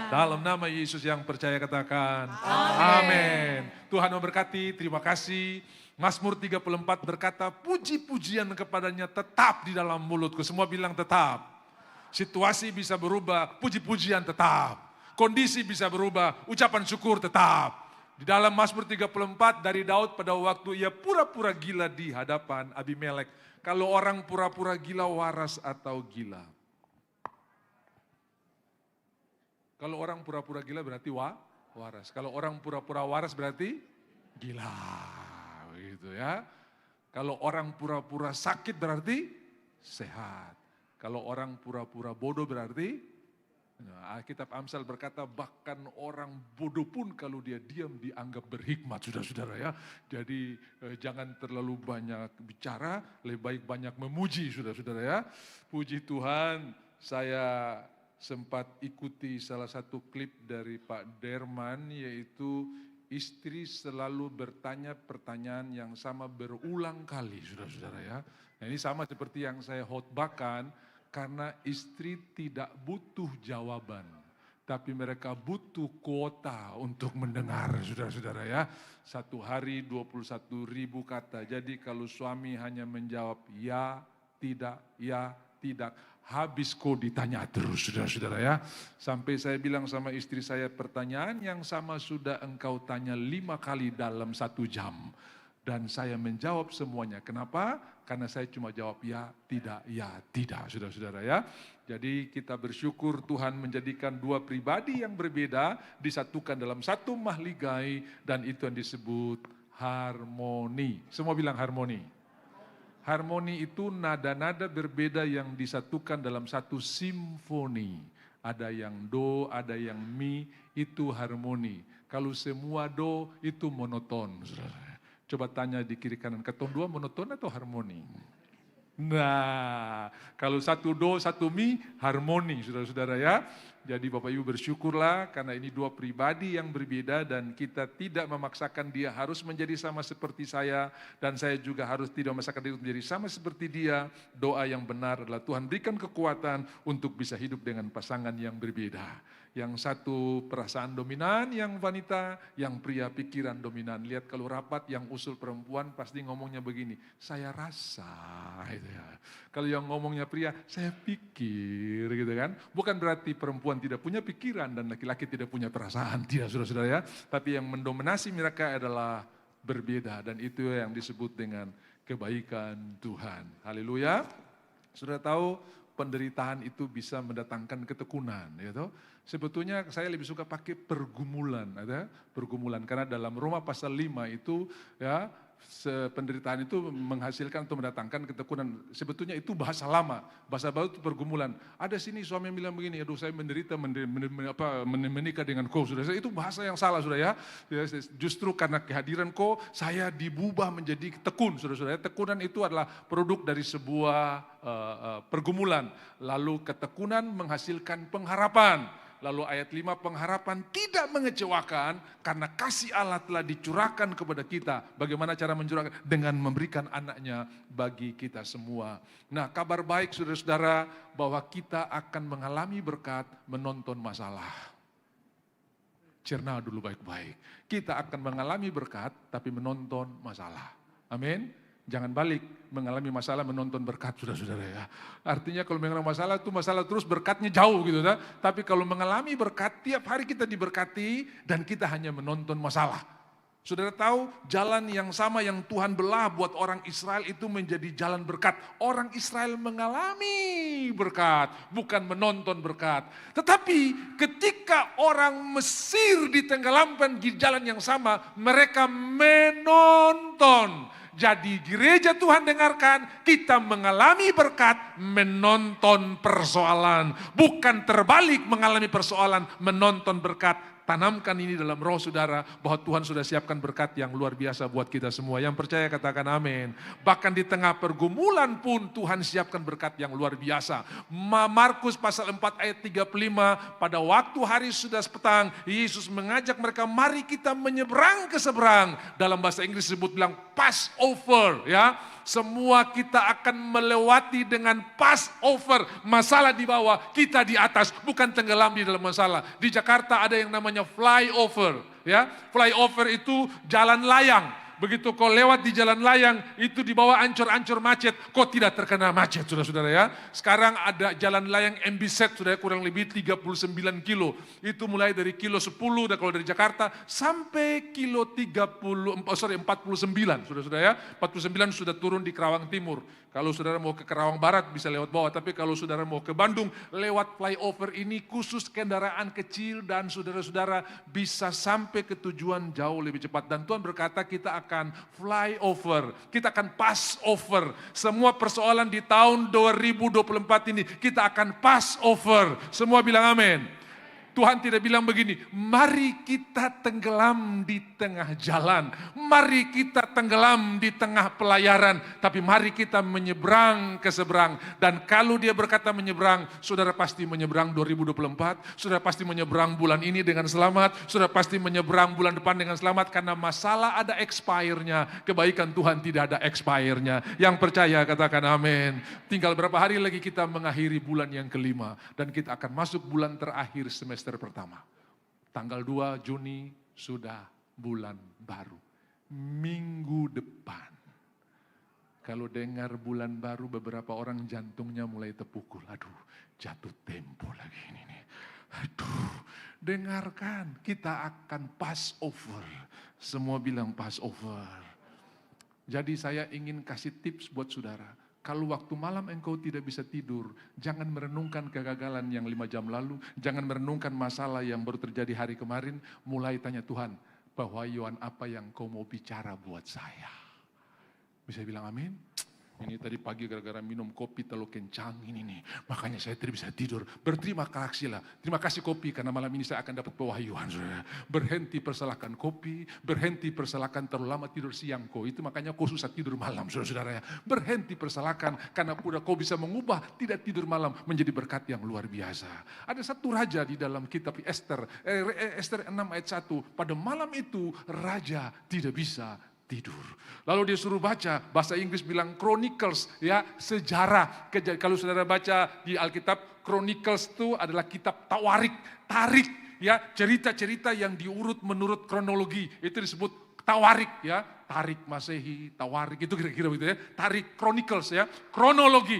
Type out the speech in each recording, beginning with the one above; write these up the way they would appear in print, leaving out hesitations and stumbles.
Dalam nama Yesus yang percaya katakan. Amin. Tuhan memberkati, terima kasih. Mazmur 34 berkata, puji-pujian kepadanya tetap di dalam mulutku. Semua bilang tetap. Situasi bisa berubah, puji-pujian tetap. Kondisi bisa berubah, ucapan syukur tetap. Di dalam Mazmur 34 dari Daud pada waktu ia pura-pura gila di hadapan Abimelek. Kalau orang pura-pura gila, waras atau gila? Kalau orang pura-pura gila berarti waras. Kalau orang pura-pura waras berarti gila. Gitu ya. Kalau orang pura-pura sakit berarti sehat. Kalau orang pura-pura bodoh berarti Alkitab Amsal berkata bahkan orang bodoh pun kalau dia diam dianggap berhikmat, saudara-saudara ya. Jadi jangan terlalu banyak bicara, lebih baik banyak memuji, saudara-saudara ya. Puji Tuhan, saya sempat ikuti salah satu klip dari Pak Derman, yaitu istri selalu bertanya pertanyaan yang sama berulang kali, saudara-saudara ya. Nah, ini sama seperti yang saya khotbahkan, karena istri tidak butuh jawaban, tapi mereka butuh kuota untuk mendengar, saudara-saudara ya. Satu hari 21.000 kata, jadi kalau suami hanya menjawab ya, tidak, habis kok ditanya terus, saudara-saudara ya. Sampai saya bilang sama istri saya, pertanyaan yang sama sudah engkau tanya 5 kali dalam 1 jam. Dan saya menjawab semuanya. Kenapa? Karena saya cuma jawab ya, tidak, saudara-saudara ya. Jadi kita bersyukur Tuhan menjadikan dua pribadi yang berbeda disatukan dalam satu mahligai, dan itu yang disebut harmoni. Semua bilang harmoni. Harmoni itu nada-nada berbeda yang disatukan dalam satu simfoni. Ada yang do, ada yang mi, itu harmoni. Kalau semua do, itu monoton, saudara. Coba tanya di kiri kanan, ketong dua monoton atau harmoni? Nah, kalau satu do, satu mi, harmoni, saudara-saudara ya. Jadi Bapak Ibu bersyukurlah karena ini dua pribadi yang berbeda dan kita tidak memaksakan dia harus menjadi sama seperti saya. Dan saya juga harus tidak memaksakan dia menjadi sama seperti dia. Doa yang benar adalah Tuhan berikan kekuatan untuk bisa hidup dengan pasangan yang berbeda. Yang satu perasaan dominan, yang wanita, yang pria pikiran dominan. Lihat kalau rapat yang usul perempuan pasti ngomongnya begini, saya rasa gitu ya. Kalau yang ngomongnya pria, saya pikir gitu kan. Bukan berarti perempuan tidak punya pikiran dan laki-laki tidak punya perasaan, tidak saudara-saudara ya. Tapi yang mendominasi mereka adalah berbeda dan itu yang disebut dengan kebaikan Tuhan. Haleluya. Sudah tahu penderitaan itu bisa mendatangkan ketekunan, gitu. Sebetulnya saya lebih suka pakai pergumulan, ada pergumulan karena dalam Roma pasal 5 itu ya penderitaan itu menghasilkan atau mendatangkan ketekunan. Sebetulnya itu bahasa lama, bahasa baru itu pergumulan. Ada sini suami yang bilang begini, aduh saya menderita menikah dengan kau, sudah. Itu bahasa yang salah, sudah ya. Justru karena kehadiran kau, saya diubah menjadi tekun, sudah. Tekunan itu adalah produk dari sebuah pergumulan. Lalu ketekunan menghasilkan pengharapan. Lalu ayat 5, pengharapan tidak mengecewakan karena kasih Allah telah dicurahkan kepada kita. Bagaimana cara mencurahkan? Dengan memberikan anaknya bagi kita semua. Nah, kabar baik saudara-saudara bahwa kita akan mengalami berkat menonton masalah. Cerna dulu baik-baik. Kita akan mengalami berkat tapi menonton masalah. Amin. Jangan balik, mengalami masalah menonton berkat, saudara-saudara ya. Artinya kalau mengalami masalah itu masalah terus berkatnya jauh gitu. Tapi kalau mengalami berkat, tiap hari kita diberkati dan kita hanya menonton masalah. Saudara tahu jalan yang sama yang Tuhan belah buat orang Israel itu menjadi jalan berkat. Orang Israel mengalami berkat, bukan menonton berkat. Tetapi ketika orang Mesir ditenggelamkan di jalan yang sama, mereka menonton. Jadi gereja Tuhan dengarkan, kita mengalami berkat, menonton persoalan. Bukan terbalik mengalami persoalan, menonton berkat. tanamkan ini dalam roh saudara, bahwa Tuhan sudah siapkan berkat yang luar biasa buat kita semua. Yang percaya katakan amin. Bahkan di tengah pergumulan pun Tuhan siapkan berkat yang luar biasa. Markus pasal 4 ayat 35, pada waktu hari sudah petang, Yesus mengajak mereka, mari kita menyeberang ke seberang. Dalam bahasa Inggris disebut bilang Passover, ya. Semua kita akan melewati dengan Passover. Masalah di bawah, kita di atas, bukan tenggelam di dalam masalah. Di Jakarta ada yang namanya flyover, ya. Flyover itu jalan layang. Begitu kau lewat di jalan layang, itu di bawah ancur-ancur macet, kau tidak terkena macet, saudara-saudara ya. Sekarang ada jalan layang MBZ, saudara, kurang lebih 39 kilo. Itu mulai dari kilo 10, dan kalau dari Jakarta, sampai kilo 49, saudara-saudara ya. 49 sudah turun di Kerawang Timur. Kalau saudara mau ke Kerawang Barat bisa lewat bawah, tapi kalau saudara mau ke Bandung, lewat flyover ini khusus kendaraan kecil dan saudara-saudara bisa sampai ke tujuan jauh lebih cepat. Dan Tuhan berkata kita akan flyover, kita akan Passover. Semua persoalan di tahun 2024 ini kita akan Passover. Semua bilang amin. Tuhan tidak bilang begini, mari kita tenggelam di tengah jalan, mari kita tenggelam di tengah pelayaran, tapi mari kita menyeberang ke seberang. Dan kalau dia berkata menyeberang, saudara pasti menyeberang 2024, saudara pasti menyeberang bulan ini dengan selamat, saudara pasti menyeberang bulan depan dengan selamat, karena masalah ada expire-nya, kebaikan Tuhan tidak ada expire-nya. Yang percaya katakan amin. Tinggal berapa hari lagi kita mengakhiri bulan yang kelima, dan kita akan masuk bulan terakhir semester pertama. Tanggal 2 Juni sudah bulan baru. Minggu depan. Kalau dengar bulan baru, beberapa orang jantungnya mulai terpukul. Aduh, jatuh tempo lagi ini nih. Aduh, dengarkan, kita akan Passover. Semua bilang Passover. Jadi saya ingin kasih tips buat saudara. Kalau waktu malam engkau tidak bisa tidur, jangan merenungkan kegagalan yang 5 jam lalu, jangan merenungkan masalah yang baru terjadi hari kemarin, mulai tanya Tuhan, pewahyuan apa yang kau mau bicara buat saya? Bisa bilang amin? Ini tadi pagi gara-gara minum kopi terlalu kencang ini nih, makanya saya tidak bisa tidur. Berterima kasihlah, terima kasih kopi karena malam ini saya akan dapat pewahyuan. Berhenti persalahkan kopi, berhenti persalahkan terlalu lama tidur siang kau, itu makanya kau susah tidur malam, saudara-saudara ya. Berhenti persalahkan karena udah kau bisa mengubah tidak tidur malam menjadi berkat yang luar biasa. Ada satu raja di dalam kitab Esther 6 ayat 1, pada malam itu raja tidak bisa tidur. Lalu dia suruh baca, bahasa Inggris bilang Chronicles, ya, sejarah. Kalau saudara baca di Alkitab, Chronicles itu adalah kitab tarik, ya, cerita-cerita yang diurut menurut kronologi. Itu disebut tawarik, ya, tarik Masehi, tawarik, itu kira-kira begitu ya. Tarik Chronicles, ya, kronologi,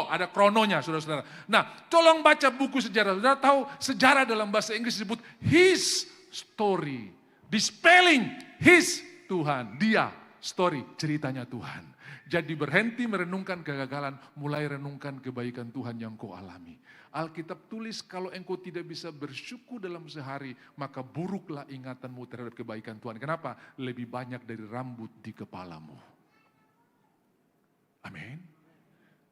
ada krononya, saudara-saudara. Nah, tolong baca buku sejarah. Saudara tahu sejarah dalam bahasa Inggris disebut his story. Di spelling his Tuhan, dia, story, ceritanya Tuhan. Jadi berhenti merenungkan kegagalan, mulai renungkan kebaikan Tuhan yang kau alami. Alkitab tulis kalau engkau tidak bisa bersyukur dalam sehari, maka buruklah ingatanmu terhadap kebaikan Tuhan. Kenapa? Lebih banyak dari rambut di kepalamu. Amin.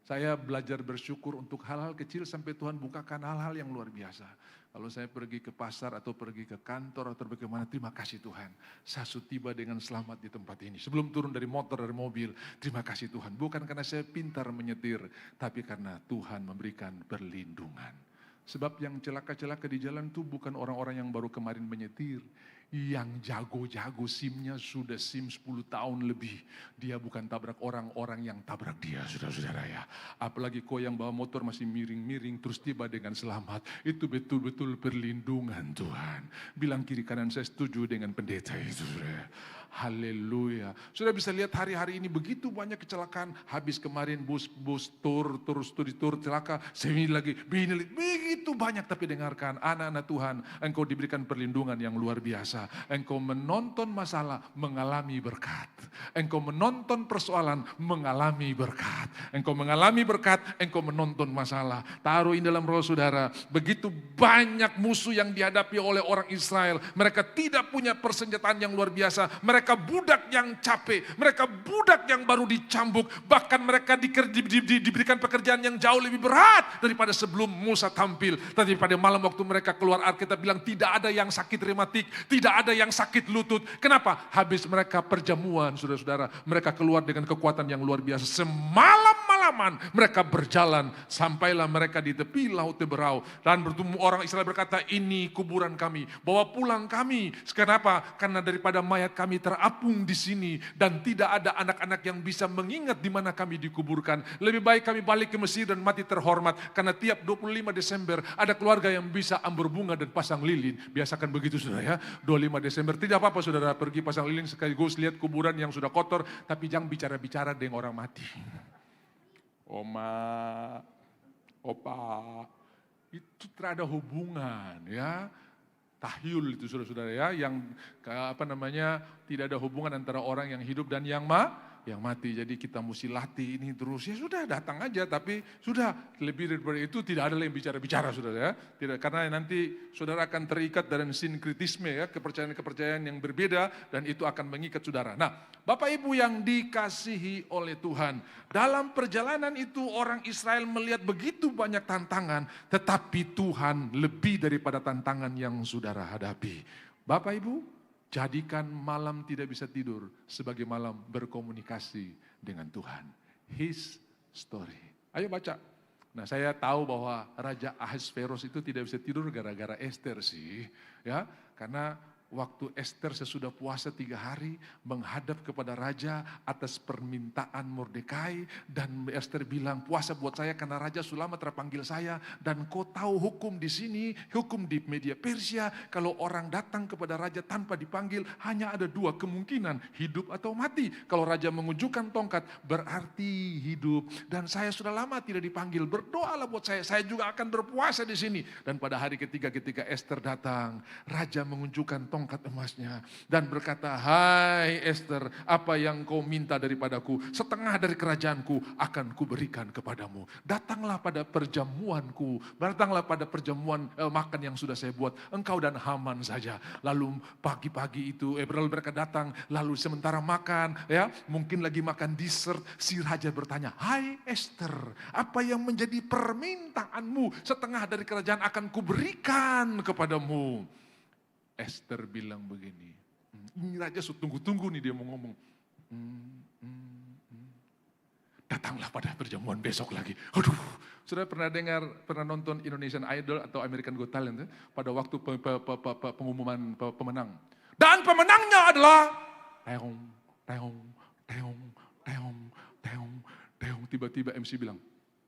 Saya belajar bersyukur untuk hal-hal kecil sampai Tuhan bukakan hal-hal yang luar biasa. Kalau saya pergi ke pasar atau pergi ke kantor atau bagaimana, terima kasih Tuhan. Saya sudah tiba dengan selamat di tempat ini. Sebelum turun dari motor, dari mobil, terima kasih Tuhan. Bukan karena saya pintar menyetir, tapi karena Tuhan memberikan perlindungan. Sebab yang celaka-celaka di jalan itu bukan orang-orang yang baru kemarin menyetir. Yang jago-jago SIM-nya sudah SIM 10 tahun lebih. Dia bukan tabrak orang yang tabrak dia, saudara-saudara ya. Apalagi kau yang bawa motor masih miring-miring terus tiba dengan selamat. Itu betul-betul perlindungan Tuhan. Bilang kiri kanan saya setuju dengan pendeta itu, saudara. Haleluya. Sudah bisa lihat hari-hari ini begitu banyak kecelakaan. Habis kemarin bus tur celaka. Sini lagi, begitu banyak. Tapi dengarkan anak-anak Tuhan, engkau diberikan perlindungan yang luar biasa. Engkau menonton masalah, mengalami berkat. Engkau menonton persoalan, mengalami berkat. Engkau mengalami berkat, engkau menonton masalah. Taruh ini dalam roh saudara. Begitu banyak musuh yang dihadapi oleh orang Israel. Mereka tidak punya persenjataan yang luar biasa. Mereka budak yang capek, mereka budak yang baru dicambuk, bahkan mereka diberikan pekerjaan yang jauh lebih berat daripada sebelum Musa tampil stabil. Tapi pada malam waktu mereka keluar, Alkitab bilang tidak ada yang sakit rematik, tidak ada yang sakit lutut. Kenapa? Habis mereka perjamuan, saudara-saudara. Mereka keluar dengan kekuatan yang luar biasa. Semalam-malaman mereka berjalan, sampailah mereka di tepi laut Teberau. Dan bertemu orang Israel berkata, ini kuburan kami, bawa pulang kami. Kenapa? Karena daripada mayat kami terapung di sini dan tidak ada anak-anak yang bisa mengingat di mana kami dikuburkan. Lebih baik kami balik ke Mesir dan mati terhormat, karena tiap 25 Desember ada keluarga yang bisa ambur bunga dan pasang lilin. Biasakan begitu saudara ya, 25 Desember tidak apa-apa saudara pergi pasang lilin sekaligus lihat kuburan yang sudah kotor, tapi jangan bicara-bicara dengan orang mati. Oma, opa, itu tidak ada hubungan ya. Tahyul itu saudara-saudara ya, yang tidak ada hubungan antara orang yang hidup dan yang mati. Jadi kita mesti latih ini terus, ya sudah datang aja, tapi sudah lebih daripada itu tidak ada yang bicara-bicara saudara ya. Tidak, karena nanti saudara akan terikat dalam sinkritisme ya, kepercayaan-kepercayaan yang berbeda dan itu akan mengikat saudara. Nah, Bapak Ibu yang dikasihi oleh Tuhan, dalam perjalanan itu orang Israel melihat begitu banyak tantangan, tetapi Tuhan lebih daripada tantangan yang saudara hadapi. Bapak Ibu, jadikan malam tidak bisa tidur sebagai malam berkomunikasi dengan Tuhan. His story. Ayo baca. Nah, saya tahu bahwa Raja Ahasveros itu tidak bisa tidur gara-gara Esther sih. Ya, karena waktu Esther sesudah puasa 3 hari menghadap kepada raja atas permintaan Mordekai, dan Esther bilang, puasa buat saya karena Raja Sulama terpanggil saya, dan kau tahu hukum di sini, hukum di media Persia, kalau orang datang kepada raja tanpa dipanggil hanya ada 2 kemungkinan, hidup atau mati. Kalau raja mengunjukkan tongkat berarti hidup, dan saya sudah lama tidak dipanggil, berdoalah buat saya juga akan berpuasa di sini. Dan pada hari ketiga ketika Esther datang, raja mengunjukkan tongkat emasnya dan berkata, hai Esther, apa yang kau minta daripadaku, setengah dari kerajaanku akan kuberikan kepadamu. Datanglah pada perjamuanku, datanglah pada perjamuan makan yang sudah saya buat, engkau dan Haman saja. Lalu pagi-pagi itu lalu mereka datang, lalu sementara makan ya, mungkin lagi makan dessert, si raja bertanya, hai Esther, apa yang menjadi permintaanmu, setengah dari kerajaan akan kuberikan kepadamu. Esther bilang begini, ini raja tunggu-tunggu nih dia mau ngomong. Datanglah pada perjamuan besok lagi. Aduh, sudah pernah nonton Indonesian Idol atau American Got Talent ya? Pada waktu pengumuman pemenang. Dan pemenangnya adalah teong, teong, teong, teong, teong, teong. Tiba-tiba MC bilang,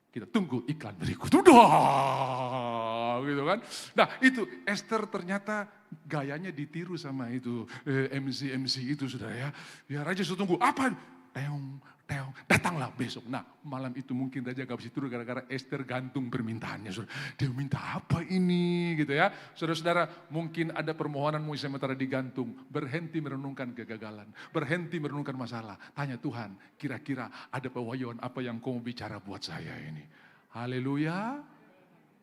kita tunggu iklan berikut. Udah, gitu kan. Nah itu Esther ternyata gayanya ditiru sama itu MC itu sudah ya. Ya raja sudah tunggu, apa? Teong, teong, datanglah besok. Nah malam itu mungkin raja gak bisa tidur gara-gara Esther gantung permintaannya. Dia minta apa ini gitu ya. Saudara-saudara, mungkin ada permohonanmu yang sementara digantung. Berhenti merenungkan kegagalan, berhenti merenungkan masalah. Tanya Tuhan, kira-kira ada pewahyuan apa yang kau bicara buat saya ini. Haleluya.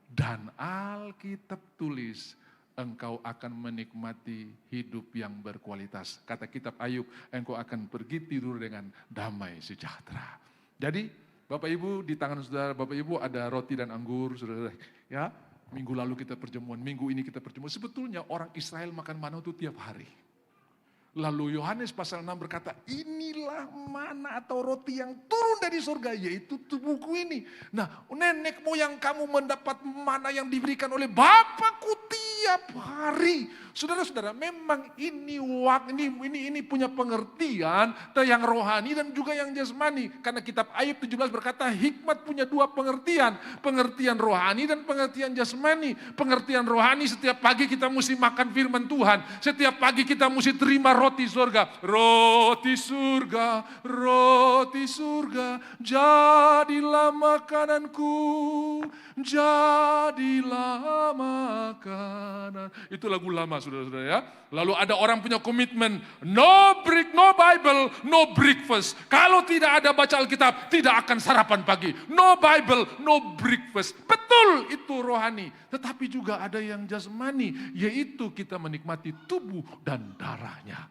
Dan Alkitab tulis, engkau akan menikmati hidup yang berkualitas. Kata kitab Ayub, engkau akan pergi tidur dengan damai sejahtera. Jadi Bapak Ibu, di tangan saudara Bapak Ibu ada roti dan anggur, saudara. Ya, minggu lalu kita perjamuan, minggu ini kita perjamuan. Sebetulnya orang Israel makan mana itu tiap hari. Lalu Yohanes pasal 6 berkata, inilah mana atau roti yang turun dari surga, yaitu tubuhku ini. Nah, nenek moyang kamu mendapat mana yang diberikan oleh Bapakku tiap hari. Saudara-saudara, memang ini punya pengertian yang rohani dan juga yang jasmani. Karena kitab Ayub 17 berkata, hikmat punya 2 pengertian. Pengertian rohani dan pengertian jasmani. Pengertian rohani, setiap pagi kita mesti makan firman Tuhan. Setiap pagi kita mesti terima roti surga. Roti surga, roti surga, jadilah makananku, jadilah makanan. Itu lagu lama saudara-saudara ya. Lalu ada orang punya komitmen, no Bible, no breakfast. Kalau tidak ada baca Alkitab, tidak akan sarapan pagi. No Bible, no breakfast. Betul, itu rohani. Tetapi juga ada yang jasmani, yaitu kita menikmati tubuh dan darahnya.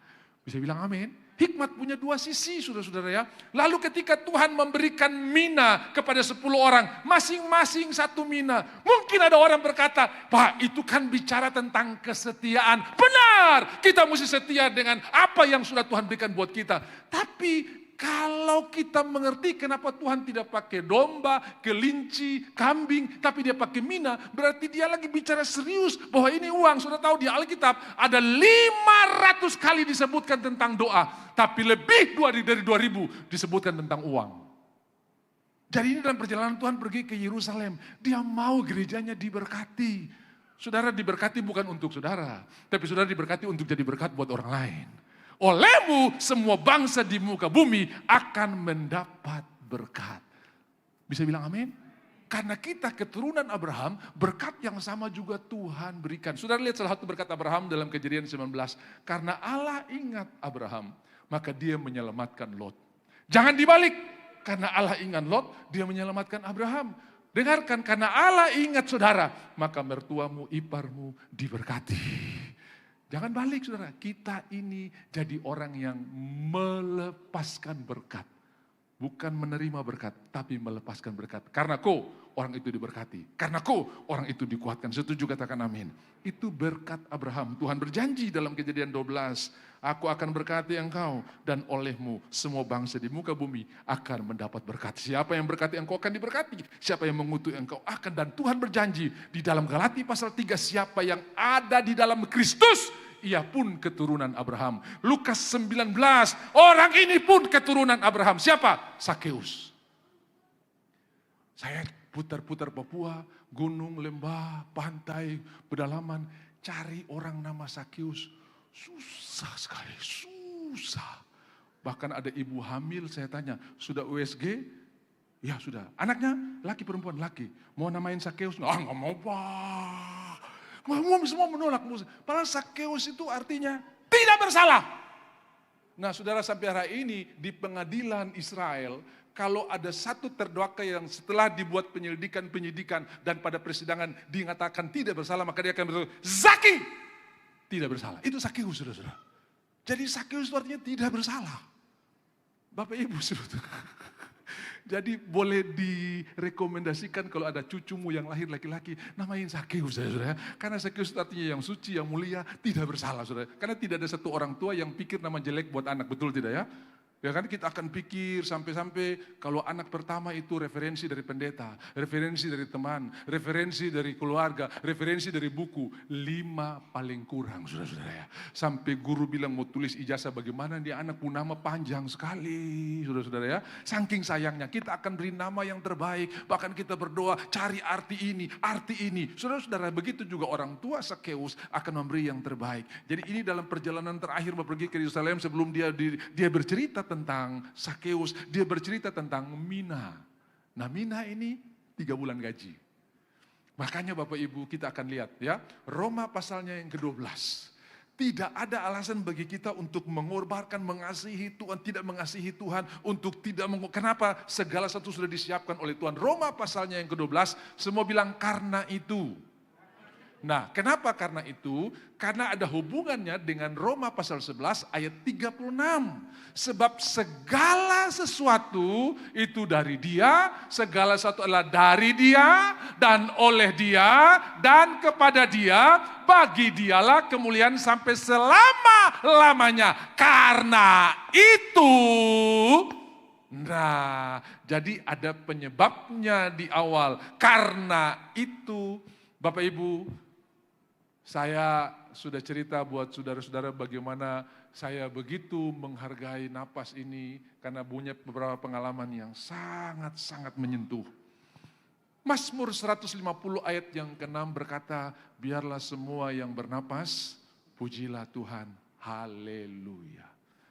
Bisa bilang amin? Hikmat punya dua sisi, saudara-saudara ya. Lalu ketika Tuhan memberikan mina kepada 10 orang, masing-masing satu mina. Mungkin ada orang berkata, Pak itu kan bicara tentang kesetiaan. Benar, kita mesti setia dengan apa yang sudah Tuhan berikan buat kita. Tapi kalau kita mengerti kenapa Tuhan tidak pakai domba, kelinci, kambing, tapi dia pakai mina, berarti dia lagi bicara serius bahwa ini uang. Sudah tahu di Alkitab ada 500 kali disebutkan tentang doa, tapi lebih dari 2000 disebutkan tentang uang. Jadi ini dalam perjalanan Tuhan pergi ke Yerusalem, dia mau gerejanya diberkati. Saudara diberkati bukan untuk saudara, tapi saudara diberkati untuk jadi berkat buat orang lain. Olehmu semua bangsa di muka bumi akan mendapat berkat. Bisa bilang amin? Karena kita keturunan Abraham, berkat yang sama juga Tuhan berikan. Saudara lihat salah satu berkat Abraham dalam Kejadian 19. Karena Allah ingat Abraham, maka dia menyelamatkan Lot. Jangan dibalik, karena Allah ingat Lot, dia menyelamatkan Abraham. Dengarkan, karena Allah ingat saudara, maka mertuamu, iparmu diberkati. Jangan balik saudara, kita ini jadi orang yang melepaskan berkat. Bukan menerima berkat, tapi melepaskan berkat. Karena orang itu diberkati. Karena orang itu dikuatkan. Setuju katakan amin. Itu berkat Abraham. Tuhan berjanji dalam Kejadian 12. Aku akan berkati engkau dan olehmu semua bangsa di muka bumi akan mendapat berkat. Siapa yang berkati engkau akan diberkati. Siapa yang mengutuk engkau akan. Dan Tuhan berjanji di dalam Galati pasal 3. Siapa yang ada di dalam Kristus, ia pun keturunan Abraham. Lukas 19, orang ini pun keturunan Abraham. Siapa? Sakeus. Saya putar-putar Papua, gunung, lembah, pantai, pedalaman, cari orang nama Sakeus. Susah sekali, susah. Bahkan ada ibu hamil, saya tanya, sudah USG? Ya sudah. Anaknya laki perempuan? Laki. Mau namain Sakeus? Nggak mau Pak. Semua menolak. Padahal Sakeus itu artinya tidak bersalah. Nah saudara, sampai hari ini di pengadilan Israel, kalau ada satu terdakwa yang setelah dibuat penyidikan dan pada persidangan dinyatakan tidak bersalah, maka dia akan berkata, Zaki tidak bersalah. Itu Sakeus, saudara-saudara. Jadi Sakeus itu artinya tidak bersalah. Bapak Ibu, saudara. Jadi boleh direkomendasikan kalau ada cucumu yang lahir laki-laki, namain Sakeus, saudara. Karena Sakeus itu artinya yang suci, yang mulia, tidak bersalah, saudara. Karena tidak ada satu orang tua yang pikir nama jelek buat anak, betul tidak ya? Ya kan kita akan pikir sampai-sampai kalau anak pertama itu referensi dari pendeta, referensi dari teman, referensi dari keluarga, referensi dari buku. 5 paling kurang, saudara-saudara ya. Sampai guru bilang mau tulis ijazah bagaimana dia anak pun nama panjang sekali, saudara-saudara ya. Saking sayangnya kita akan beri nama yang terbaik, bahkan kita berdoa cari arti ini, arti ini. Saudara-saudara, begitu juga orang tua Sakeus akan memberi yang terbaik. Jadi ini dalam perjalanan terakhir pergi ke Yerusalem sebelum dia bercerita tentang Sakeus, dia bercerita tentang mina. Nah mina ini 3 bulan gaji. Makanya Bapak Ibu kita akan lihat ya, Roma pasalnya yang ke-12. Tidak ada alasan bagi kita untuk mengorbankan, mengasihi Tuhan, tidak mengasihi Tuhan, untuk tidak kenapa? Segala sesuatu sudah disiapkan oleh Tuhan. Roma pasalnya yang ke-12, semua bilang karena itu. Nah, kenapa karena itu? Karena ada hubungannya dengan Roma pasal 11 ayat 36. Sebab segala sesuatu itu dari Dia, segala sesuatu adalah dari Dia, dan oleh Dia, dan kepada Dia, bagi Dialah kemuliaan sampai selama-lamanya. Karena itu, nah, jadi ada penyebabnya di awal. Karena itu, Bapak Ibu, saya sudah cerita buat saudara-saudara bagaimana saya begitu menghargai napas ini karena punya beberapa pengalaman yang sangat-sangat menyentuh. Mazmur 150 ayat yang ke-6 berkata, biarlah semua yang bernapas, pujilah Tuhan, haleluya.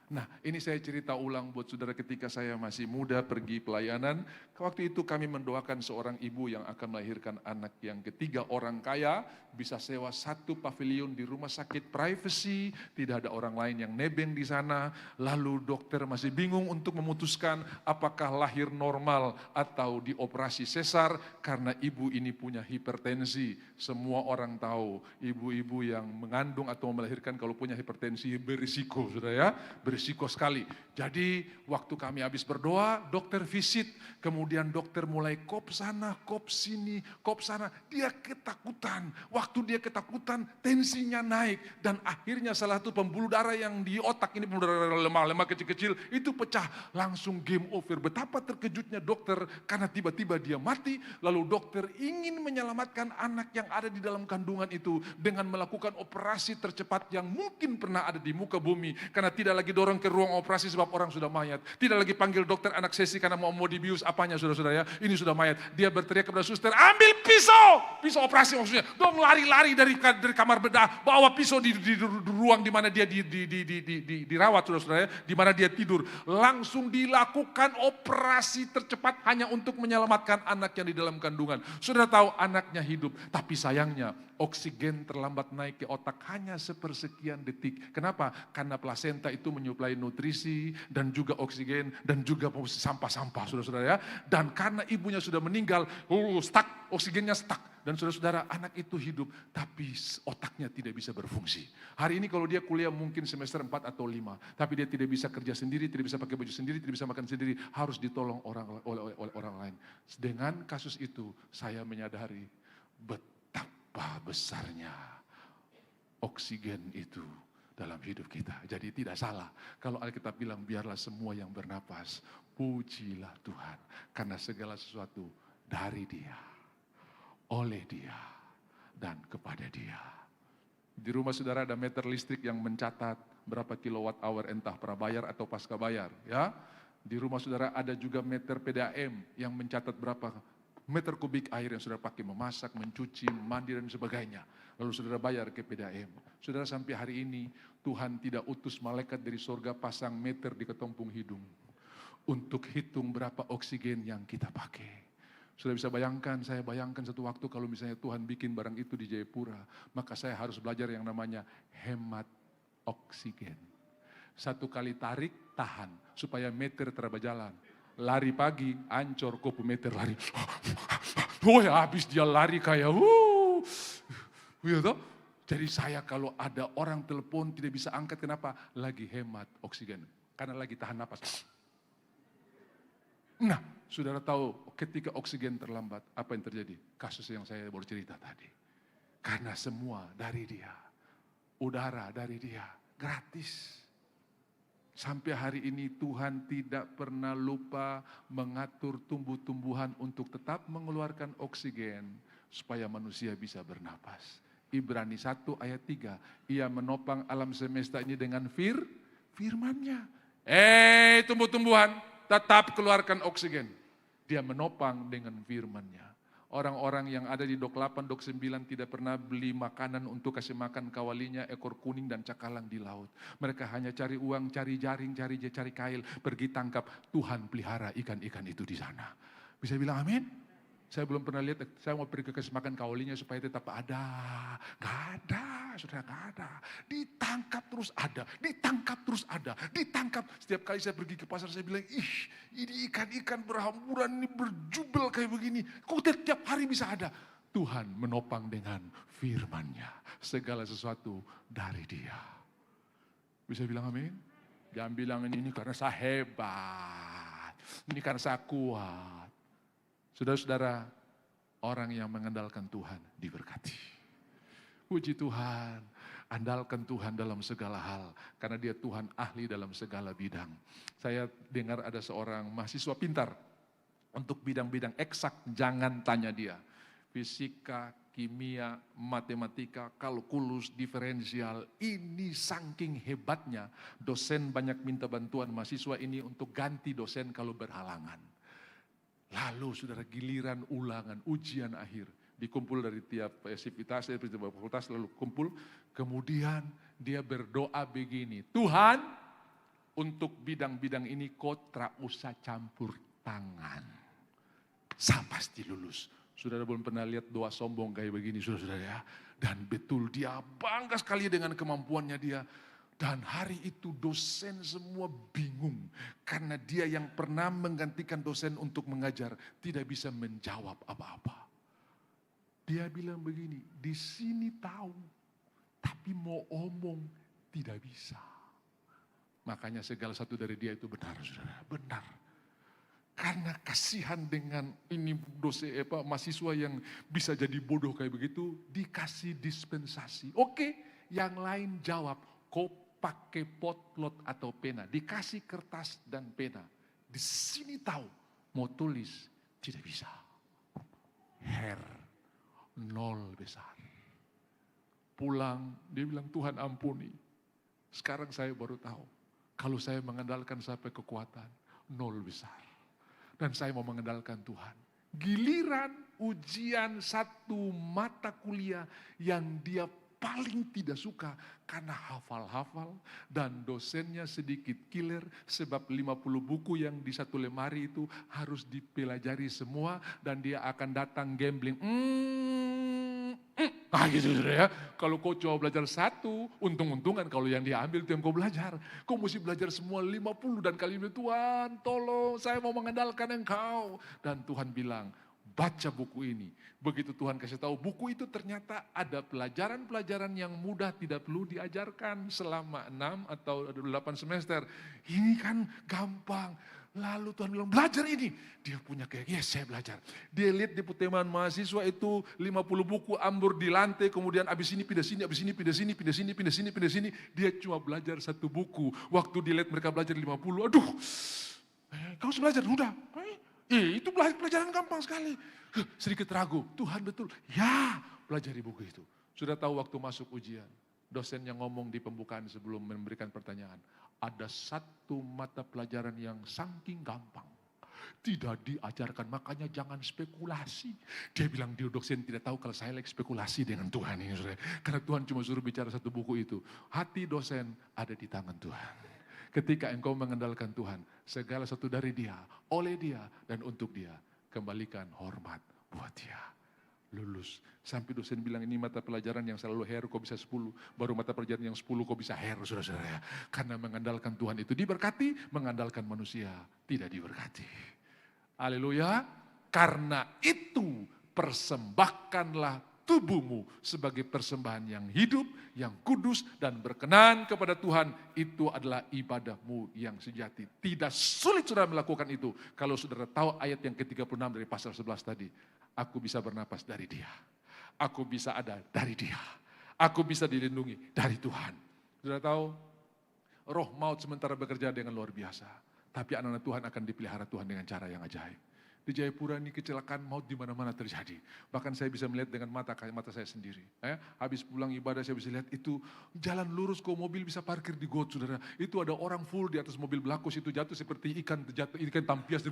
Nah, ini saya cerita ulang buat saudara ketika saya masih muda pergi pelayanan. Waktu itu kami mendoakan seorang ibu yang akan melahirkan anak yang ketiga, orang kaya, bisa sewa satu pavilion di rumah sakit privacy, tidak ada orang lain yang nebeng di sana. Lalu dokter masih bingung untuk memutuskan apakah lahir normal atau dioperasi sesar karena ibu ini punya hipertensi. Semua orang tahu ibu-ibu yang mengandung atau melahirkan kalau punya hipertensi berisiko, saudara ya, berisiko sekali. Jadi waktu kami habis berdoa, dokter visit, kemudian dokter mulai kop sana, kop sini, kop sana. Dia ketakutan. Waktu dia ketakutan, tensinya naik. Dan akhirnya salah satu pembuluh darah yang di otak ini, pembuluh darah lemah-lemah kecil-kecil, itu pecah. Langsung game over. Betapa terkejutnya dokter karena tiba-tiba dia mati. Lalu dokter ingin menyelamatkan anak yang ada di dalam kandungan itu dengan melakukan operasi tercepat yang mungkin pernah ada di muka bumi. Karena tidak lagi dorong ke ruang operasi sebab orang sudah mayat. Tidak lagi panggil dokter anestesi karena mau dibius apanya saudara-saudara ya. Ini sudah mayat. Dia berteriak kepada suster, ambil pisau. Pisau operasi maksudnya. Dong lari-lari dari kamar bedah. Bawa pisau di ruang di mana dia dirawat saudara-saudara ya. Di mana dia tidur. Langsung dilakukan operasi tercepat hanya untuk menyelamatkan anak yang di dalam kandungan. Saudara tahu anaknya hidup. Tapi sayangnya oksigen terlambat naik ke otak hanya sepersekian detik. Kenapa? Karena plasenta itu menyuplai nutrisi dan juga oksigen dan juga sampah-sampah saudara-saudara ya. Dan karena ibunya sudah meninggal, stuck, oksigennya stuck. Dan saudara-saudara anak itu hidup tapi otaknya tidak bisa berfungsi. Hari ini kalau dia kuliah mungkin semester 4 atau 5. Tapi dia tidak bisa kerja sendiri, tidak bisa pakai baju sendiri, tidak bisa makan sendiri. Harus ditolong oleh orang lain. Dengan kasus itu saya menyadari betapa besarnya oksigen itu dalam hidup kita. Jadi tidak salah kalau Alkitab bilang biarlah semua yang bernapas pujilah Tuhan karena segala sesuatu dari Dia, oleh Dia dan kepada Dia. Di rumah saudara ada meter listrik yang mencatat berapa kilowatt hour entah prabayar atau pasca bayar ya. Di rumah saudara ada juga meter PDAM yang mencatat berapa meter kubik air yang saudara pakai memasak, mencuci, mandi dan sebagainya. Lalu saudara bayar ke PDAM. Saudara sampai hari ini Tuhan tidak utus malaikat dari surga pasang meter di ketumpung hidung untuk hitung berapa oksigen yang kita pakai. Sudah bisa bayangkan, saya bayangkan satu waktu kalau misalnya Tuhan bikin barang itu di Jayapura, maka saya harus belajar yang namanya hemat oksigen. Satu kali tarik, tahan, supaya meter terberjalan. Lari pagi, ancor kopu meter lari. Oh ya habis dia lari kayak, gitu. Jadi saya kalau ada orang telepon tidak bisa angkat, kenapa? Lagi hemat oksigen, karena lagi tahan napas. Nah, saudara tahu ketika oksigen terlambat, apa yang terjadi? Kasus yang saya baru cerita tadi. Karena semua dari Dia, udara dari Dia, gratis. Sampai hari ini Tuhan tidak pernah lupa mengatur tumbuh-tumbuhan untuk tetap mengeluarkan oksigen supaya manusia bisa bernapas. Ibrani 1 ayat 3, Ia menopang alam semesta ini dengan firman-Nya. Tumbuh-tumbuhan, tetap keluarkan oksigen. Dia menopang dengan firman-Nya. Orang-orang yang ada di dok 8, dok 9 tidak pernah beli makanan untuk kasih makan kawalinya ekor kuning dan cakalang di laut. Mereka hanya cari uang, cari jaring, cari kail, pergi tangkap. Tuhan pelihara ikan-ikan itu di sana. Bisa bilang amin? Saya belum pernah lihat, saya mau pergi ke kasih makan kawalinya supaya tetap ada. Gak ada, saudara, gak ada. Ditangkap terus ada, ditangkap terus ada, ditangkap. Setiap kali saya pergi ke pasar saya bilang, ini ikan-ikan berhamburan, ini berjubel kayak begini. Kok tiap hari bisa ada? Tuhan menopang dengan firman-Nya. Segala sesuatu dari Dia. Bisa bilang amin? Jangan bilang ini karena saya hebat, ini karena saya kuat. Saudara-saudara, orang yang mengandalkan Tuhan diberkati. Puji Tuhan, andalkan Tuhan dalam segala hal. Karena Dia Tuhan ahli dalam segala bidang. Saya dengar ada seorang mahasiswa pintar. Untuk bidang-bidang eksak, jangan tanya dia. Fisika, kimia, matematika, kalkulus, diferensial. Ini saking hebatnya, dosen banyak minta bantuan mahasiswa ini untuk ganti dosen kalau berhalangan. Lalu saudara giliran ulangan, ujian akhir. Dikumpul dari tiap sivitas, dari tiap fakultas lalu kumpul. Kemudian dia berdoa begini, Tuhan Untuk bidang-bidang ini kau tak usah campur tangan. Saya pasti lulus. Saudara belum pernah lihat doa sombong kayak begini, saudara ya. Dan betul dia bangga sekali dengan kemampuannya dia. Dan hari itu dosen semua bingung. Karena dia yang pernah menggantikan dosen untuk mengajar tidak bisa menjawab apa-apa. Dia bilang begini, di sini tahu, tapi mau omong tidak bisa. Makanya segala satu dari dia itu benar, saudara, benar. Karena kasihan dengan ini mahasiswa yang bisa jadi bodoh kayak begitu, dikasih dispensasi. Oke, yang lain jawab, kau pakai potlot atau pena, dikasih kertas dan pena. Di sini tahu, mau tulis tidak bisa. Nol besar. Pulang, dia bilang Tuhan ampuni. Sekarang saya baru tahu, kalau saya mengandalkan sampai kekuatan, nol besar. Dan saya mau mengandalkan Tuhan. Giliran ujian satu mata kuliah yang dia paling tidak suka karena hafal-hafal dan dosennya sedikit killer sebab 50 buku yang di satu lemari itu harus dipelajari semua dan dia akan datang gambling. Nah gitu ya, kalau kau coba belajar satu, untung-untungan kalau yang dia ambil itu yang kau belajar. Kau mesti belajar semua 50 dan kali ini Tuhan tolong saya mau mengandalkan Engkau. Dan Tuhan bilang, baca buku ini. Begitu Tuhan kasih tahu buku itu ternyata ada pelajaran-pelajaran yang mudah tidak perlu diajarkan selama 6 atau 8 semester. Ini kan gampang. Lalu Tuhan bilang belajar ini. Dia punya kayak, yes saya belajar. Dia lihat di pertemuan mahasiswa itu 50 buku ambur di lantai. Kemudian abis ini pindah sini, abis ini pindah sini, pindah sini, pindah sini, pindah sini. Dia cuma belajar satu buku. Waktu dilihat mereka belajar 50, aduh. Kau harus belajar, udah. Itu pelajaran gampang sekali. Sedikit ragu, Tuhan betul. Ya, pelajari buku itu. Sudah tahu waktu masuk ujian. Dosen yang ngomong di pembukaan sebelum memberikan pertanyaan. Ada satu mata pelajaran yang saking gampang. Tidak diajarkan, makanya jangan spekulasi. Dia bilang dia dosen tidak tahu kalau saya lagi spekulasi dengan Tuhan ini. Karena Tuhan cuma suruh bicara satu buku itu. Hati dosen ada di tangan Tuhan. Ketika engkau mengandalkan Tuhan, segala satu dari dia, oleh dia, dan untuk dia, kembalikan hormat buat dia. Lulus. Sampai dosen bilang ini mata pelajaran yang selalu hair kok bisa 10. Baru mata pelajaran yang 10 kok bisa hair, saudara-saudara ya. Karena mengandalkan Tuhan itu diberkati, mengandalkan manusia tidak diberkati. Haleluya. Karena itu persembahkanlah tubuhmu sebagai persembahan yang hidup, yang kudus dan berkenan kepada Tuhan. Itu adalah ibadahmu yang sejati. Tidak sulit saudara melakukan itu. Kalau saudara tahu ayat yang ke-36 dari pasal 11 tadi. Aku bisa bernapas dari dia. Aku bisa ada dari dia. Aku bisa dilindungi dari Tuhan. Saudara tahu, roh maut sementara bekerja dengan luar biasa. Tapi anak-anak Tuhan akan dipelihara Tuhan dengan cara yang ajaib. Di Jayapura ini kecelakaan maut di mana-mana terjadi. Bahkan saya bisa melihat dengan mata saya sendiri. Habis pulang ibadah saya bisa lihat itu jalan lurus kok mobil bisa parkir di got, saudara. Itu ada orang full di atas mobil belakus itu jatuh seperti ikan tampias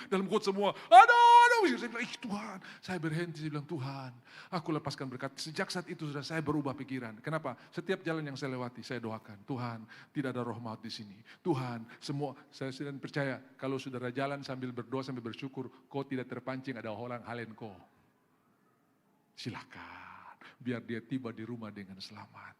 dalam got semua. Aduh, saya bilang, Tuhan, saya berhenti, saya bilang Tuhan, aku lepaskan berkat. Sejak saat itu sudah saya berubah pikiran. Kenapa? Setiap jalan yang saya lewati saya doakan, Tuhan, tidak ada roh maut di sini. Tuhan, semua saya sudah percaya kalau saudara jalan sambil berdoa sambil bersyukur, kau tidak terpancing ada orang halen kau. Silakan, biar dia tiba di rumah dengan selamat.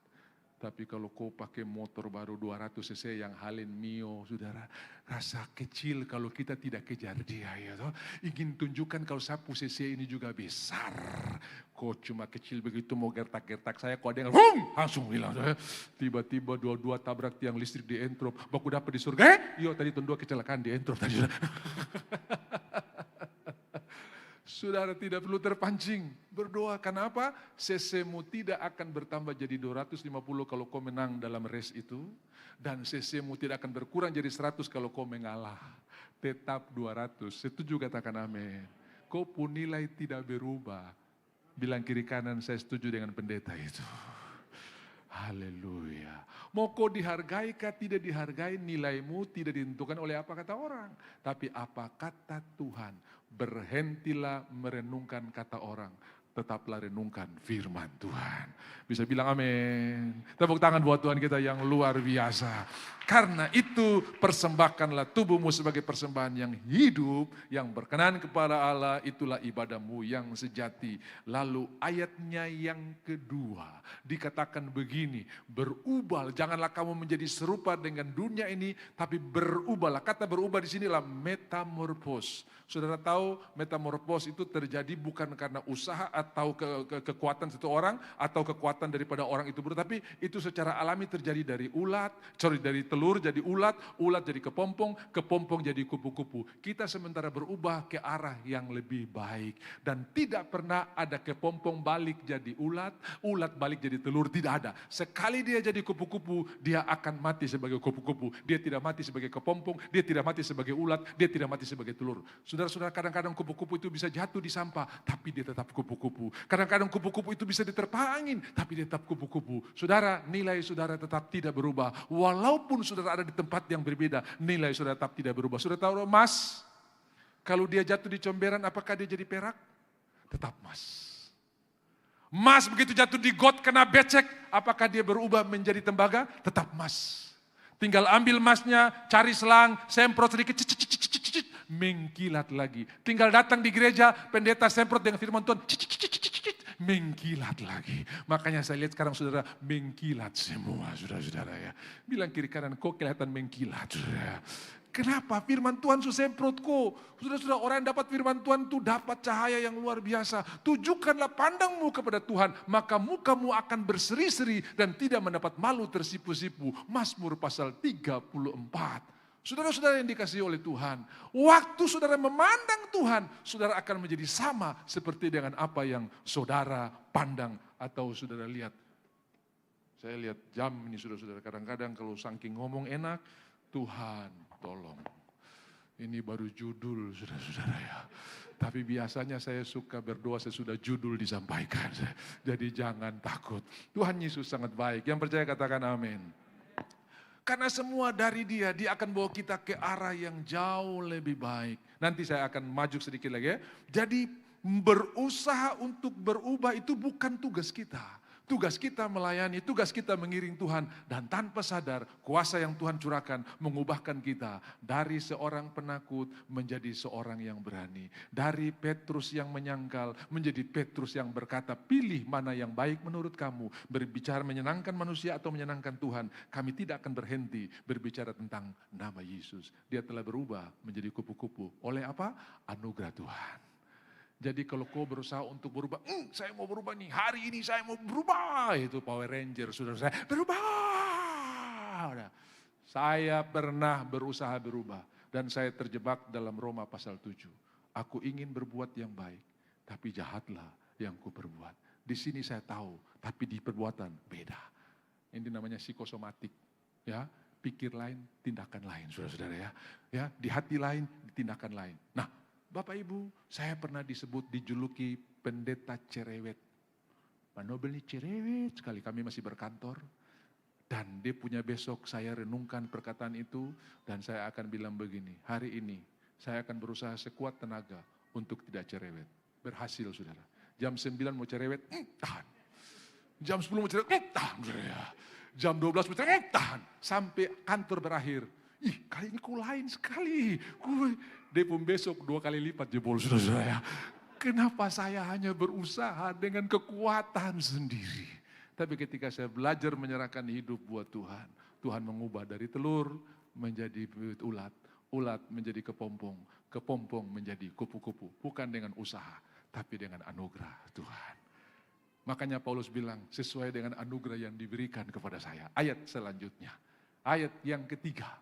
Tapi kalau kau pakai motor baru 200 cc yang halen mio, saudara, rasa kecil kalau kita tidak kejar dia. Ya, toh? Ingin tunjukkan kalau sapu cc ini juga besar. Kau cuma kecil begitu mau gertak-gertak saya, kau ada yang langsung hilang. Tiba-tiba dua-dua tabrak tiang listrik di Entrop. Baku dapat di surga, iya tadi tahun 2 kecelakaan di Entrop tadi. Saudara tidak perlu terpancing, berdoa. Kenapa? CC-mu tidak akan bertambah jadi 250 kalau kau menang dalam race itu. Dan CC-mu tidak akan berkurang jadi 100 kalau kau mengalah. Tetap 200, setuju katakan amin. Kau pun nilai tidak berubah. Bilang kiri kanan saya setuju dengan pendeta itu. Haleluya. Mau kau dihargai kah tidak dihargai, nilaimu tidak ditentukan oleh apa kata orang. Tapi apa kata Tuhan. Berhentilah merenungkan kata orang. Tetaplah renungkan firman Tuhan. Bisa bilang amin. Tepuk tangan buat Tuhan kita yang luar biasa. Karena itu persembahkanlah tubuhmu sebagai persembahan yang hidup, yang berkenan kepada Allah, itulah ibadahmu yang sejati. Lalu ayatnya yang kedua dikatakan begini, berubah, janganlah kamu menjadi serupa dengan dunia ini, tapi berubahlah. Kata berubah di sinilah metamorfos. Saudara tahu metamorfos itu terjadi bukan karena usaha atau kekuatan satu orang atau kekuatan daripada orang itu, tapi itu secara alami terjadi dari dari telur jadi ulat, ulat jadi kepompong, kepompong jadi kupu-kupu. Kita sementara berubah ke arah yang lebih baik dan tidak pernah ada kepompong balik jadi ulat, ulat balik jadi telur, tidak ada. Sekali dia jadi kupu-kupu, dia akan mati sebagai kupu-kupu. Dia tidak mati sebagai kepompong, dia tidak mati sebagai ulat, dia tidak mati sebagai telur. Saudara-saudara, kadang-kadang kupu-kupu itu bisa jatuh di sampah, tapi dia tetap kupu-kupu. Kadang-kadang kupu-kupu itu bisa diterpa angin, tapi dia tetap kupu-kupu. Saudara, nilai saudara tetap tidak berubah. Walaupun saudara ada di tempat yang berbeda, nilai saudara tetap tidak berubah. Saudara tahu emas, kalau dia jatuh di comberan, apakah dia jadi perak? Tetap emas. Emas begitu jatuh di got kena becek, apakah dia berubah menjadi tembaga? Tetap emas. Tinggal ambil emasnya, cari selang, semprot sedikit, mengkilat lagi. Tinggal datang di gereja, pendeta semprot dengan firman Tuhan, mengkilat lagi. Makanya saya lihat sekarang saudara mengkilat semua saudara-saudara ya. Bilang kiri kanan, kok kelihatan mengkilat saudara. Kenapa? Firman Tuhan semprotku. Saudara-saudara, orang yang dapat firman Tuhan itu dapat cahaya yang luar biasa. Tujukanlah pandangmu kepada Tuhan, maka mukamu akan berseri-seri dan tidak mendapat malu tersipu-sipu. Mazmur pasal 34. Saudara-saudara yang dikasihi oleh Tuhan, waktu saudara memandang Tuhan, saudara akan menjadi sama seperti dengan apa yang saudara pandang atau saudara lihat. Saya lihat jam ini saudara-saudara, kadang-kadang kalau saking ngomong enak, Tuhan tolong. Ini baru judul saudara-saudara ya. Tapi biasanya saya suka berdoa sesudah judul disampaikan. Jadi jangan takut. Tuhan Yesus sangat baik. Yang percaya katakan amin. Karena semua dari dia akan bawa kita ke arah yang jauh lebih baik. Nanti saya akan maju sedikit lagi ya. Jadi berusaha untuk berubah itu bukan tugas kita. Tugas kita melayani, tugas kita mengiring Tuhan. Dan tanpa sadar kuasa yang Tuhan curahkan mengubahkan kita. Dari seorang penakut menjadi seorang yang berani. Dari Petrus yang menyangkal menjadi Petrus yang berkata, pilih mana yang baik menurut kamu. Berbicara menyenangkan manusia atau menyenangkan Tuhan. Kami tidak akan berhenti berbicara tentang nama Yesus. Dia telah berubah menjadi kupu-kupu. Oleh apa? Anugerah Tuhan. Jadi kalau kau berusaha untuk berubah, saya mau berubah nih, hari ini saya mau berubah. Itu Power Ranger, saudara saya, berubah. Saya pernah berusaha berubah. Dan saya terjebak dalam Roma pasal 7. Aku ingin berbuat yang baik, tapi jahatlah yang ku perbuat. Di sini saya tahu, tapi di perbuatan beda. Ini namanya psikosomatik. Ya, pikir lain, tindakan lain, saudara-saudara ya. Ya, di hati lain, di tindakan lain. Nah, Bapak Ibu, saya pernah dijuluki pendeta cerewet. Pak Nobel ini cerewet sekali, kami masih berkantor. Dan dia punya besok, saya renungkan perkataan itu. Dan saya akan bilang begini, hari ini saya akan berusaha sekuat tenaga untuk tidak cerewet. Berhasil saudara. Jam 9 mau cerewet, tahan. Jam 10 mau cerewet, tahan. Jam 12 mau cerewet, tahan. Sampai kantor berakhir. Kali ini ku lain sekali. Dia pun besok 2 kali lipat jebol saudara-saudara ya. Kenapa saya hanya berusaha dengan kekuatan sendiri. Tapi ketika saya belajar menyerahkan hidup buat Tuhan. Tuhan mengubah dari telur menjadi ulat. Ulat menjadi kepompong. Kepompong menjadi kupu-kupu. Bukan dengan usaha, tapi dengan anugerah Tuhan. Makanya Paulus bilang sesuai dengan anugerah yang diberikan kepada saya. Ayat selanjutnya. Ayat yang ketiga.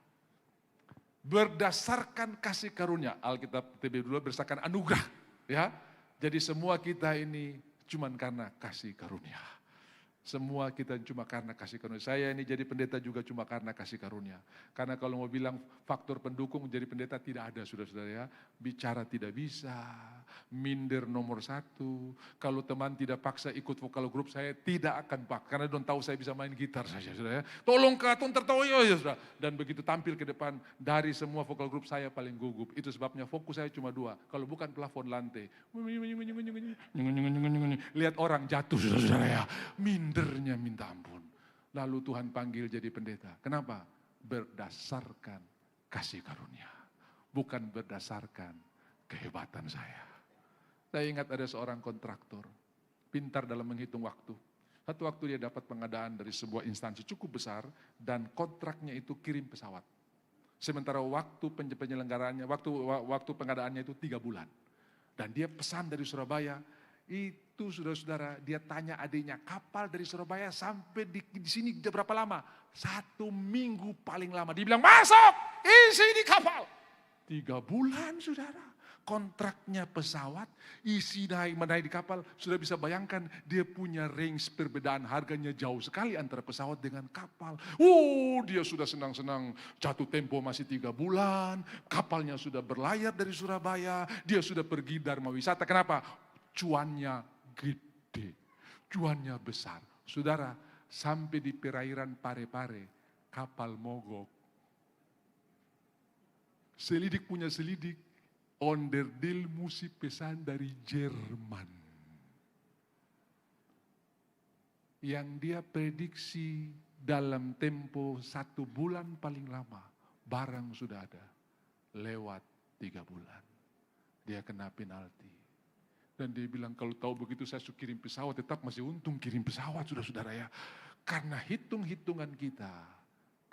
Berdasarkan kasih karunia, Alkitab TB2 berdasarkan anugerah, ya. Jadi semua kita ini cuma karena kasih karunia. Semua kita cuma karena kasih karunia. Saya ini jadi pendeta juga cuma karena kasih karunia. Karena kalau mau bilang faktor pendukung jadi pendeta tidak ada, saudara-saudara ya. Bicara tidak bisa, minder nomor 1. Kalau teman tidak paksa ikut vokal grup saya tidak akan pak. Karena don't tahu saya bisa main gitar saja, saudara ya. Tolong katon tertawa ya, saudara. Dan begitu tampil ke depan dari semua vokal grup saya paling gugup. Itu sebabnya fokus saya cuma 2. Kalau bukan plafon lantai. Lihat orang jatuh, saudara-saudara ya. Mindernya minta ampun. Lalu Tuhan panggil jadi pendeta. Kenapa? berdasarkan kasih karunia. Bukan berdasarkan kehebatan saya. Saya ingat ada seorang kontraktor, pintar dalam menghitung waktu. Satu waktu dia dapat pengadaan dari sebuah instansi cukup besar dan kontraknya itu kirim pesawat. Sementara waktu penyelenggaraannya, waktu pengadaannya itu 3 bulan. Dan dia pesan dari Surabaya, itu saudara-saudara, dia tanya adiknya, kapal dari Surabaya sampai di sini berapa lama? 1 minggu paling lama. Dia bilang, masuk, isi di kapal. 3 bulan saudara. Kontraknya pesawat, isi menaik di kapal, sudah bisa bayangkan dia punya range perbedaan harganya jauh sekali antara pesawat dengan kapal. Dia sudah senang-senang, jatuh tempo masih 3 bulan, kapalnya sudah berlayar dari Surabaya, dia sudah pergi Dharma Wisata. Kenapa? Cuannya gede, cuannya besar. Saudara, sampai di perairan Parepare, kapal mogok. Selidik punya selidik. Onderdil mesti pesan dari Jerman. Yang dia prediksi dalam tempo 1 bulan paling lama, barang sudah ada. Lewat 3 bulan. Dia kena penalti. Dan dia bilang kalau tahu begitu saya suruh kirim pesawat, tetap masih untung kirim pesawat saudara-saudara ya. Karena hitung-hitungan kita